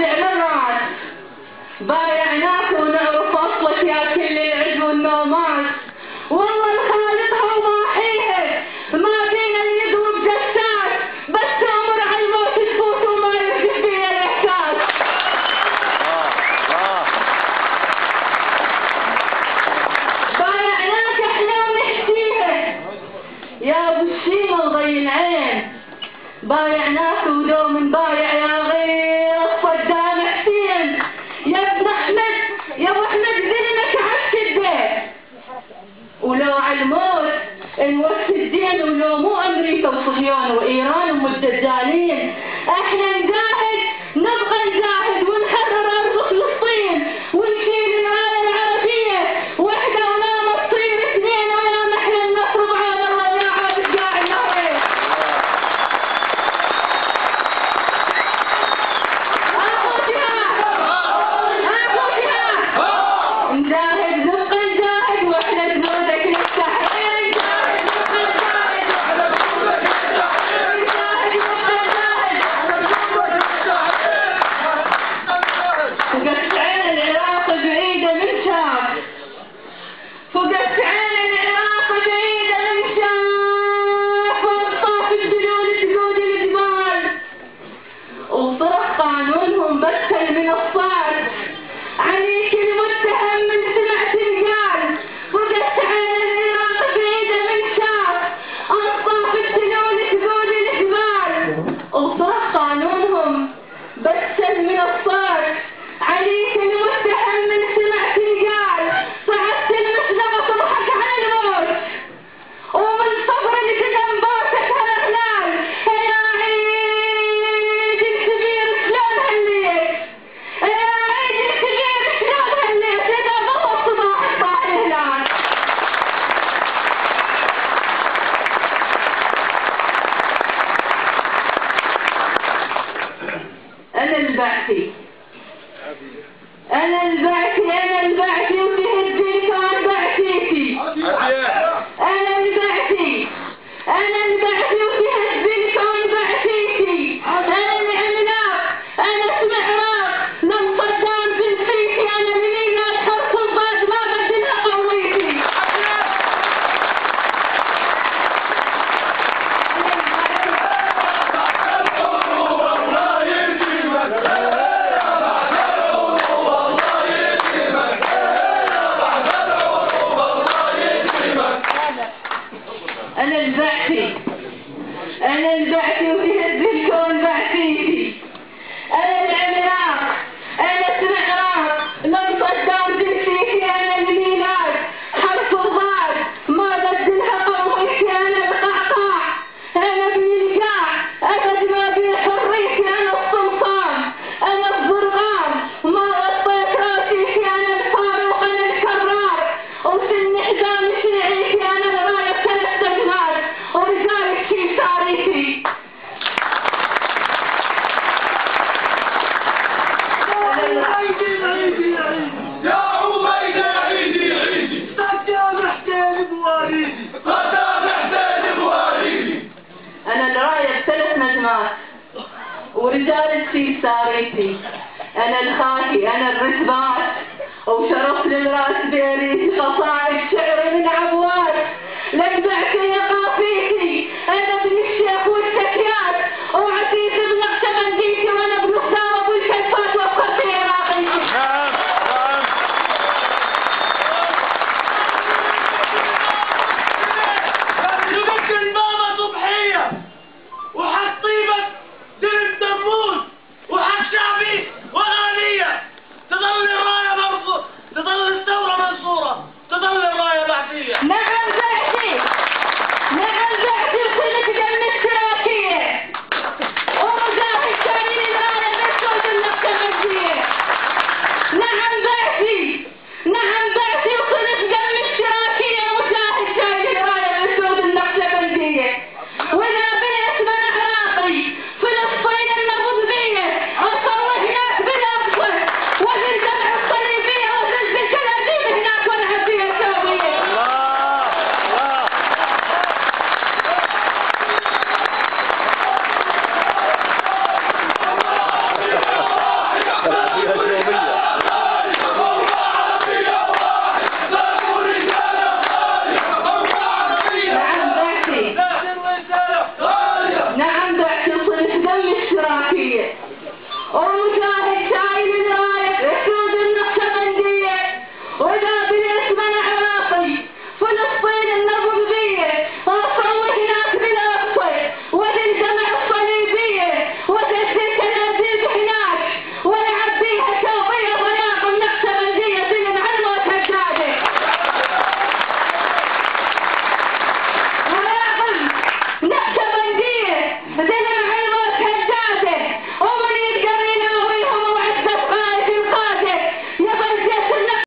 الرابع للراس. بايعناك ونعرف اصلك يا كل العز والنومات. والله الخالقها وضاحيها ما فينا اللي يضرب جسات، بس تأمر على الموت تفوت وما يركب فيها الاحساس. بايعناك احنا ونحكيها يا ابو الشيمة وضي العين. بايعناك ودوم بايع يا غير صدام حسين. يا ابن احمد يا ابو احمد ذلك عالشدة، ولو على الموت نوفي الدين، ولو مو امريكا وصهيون وايران والدجالين احنا نجاهد، نبغى نجاهد ونحرر ارض فلسطين ونشيل الرايه العربيه وحده ولا تصير اثنين، ويا نحن النصر بعاد الله يا عابد قاع النهر. نجاهد نبقى نجاهد واحنا جنودك للتحرير. نجاهد نبقى نجاهد واحنا جنودك للتحرير. نجاهد نبقى نجاهد. فقدت عين العراق بعيدة من شام، فقدت عين العراق بعيدة من شام، وانطاف الدلول جنود الجبال، وصرخ قانونهم بسل من الصعد عليك المتهم من سمعة الرجال. وقت عين العراق بعيدة من شام، انطاف الدلول جنود الجبال، وصرخ قانونهم بسل من الصعد عليك المتهم من سمعة الرجال. صعدت المسلمة تضحك على الموت، ومن صبر القدم باتت هالأغلال. يا عيد الكبير شلون هليت، يا عيد الكبير شلون هليت، إذا ضل الصباح طاح الهلال. أنا البعثي، أنا البعثي، أنا البعثي، وتهديك وأنا بعثيتي. أنا البعثي، أنا البعثي، وتهديك وأنا بعثيتي. أنا العملاق، أنا اسم عراق، لم صدام بنفيتي. أنا منين أدخل سلطات ما بدلها قويتي. أنا البعثي، أنا البعثي، وتهز الكون بعثيتي. أنا العملاق، أنا اسم عراق، لم صدام بنفيتي. أنا الميلاد حرف الضاد ما بدلها قويتي. أنا القعقاع، أنا ابن القاع، أبد ما بي حريتي. أنا السلطان، أنا الزرقان، ما غطيت راسيتي. أنا الفاروق، أنا الكرار، وسن حزام شنعيتي. أنا الراية ثلاث أجناد، ورجالك شي صاريتي. يا عبيدة عيدي عيدي، قدام حسين بواليدي، قدام حسين بواليدي. أنا الراية بثلاث نجمات، ورجال شي صاريتي. أنا الخاكي، أنا الرتبات، وشرف للراس بيريتي. قصائد شعري من عبوات، لك بعثي يا قافية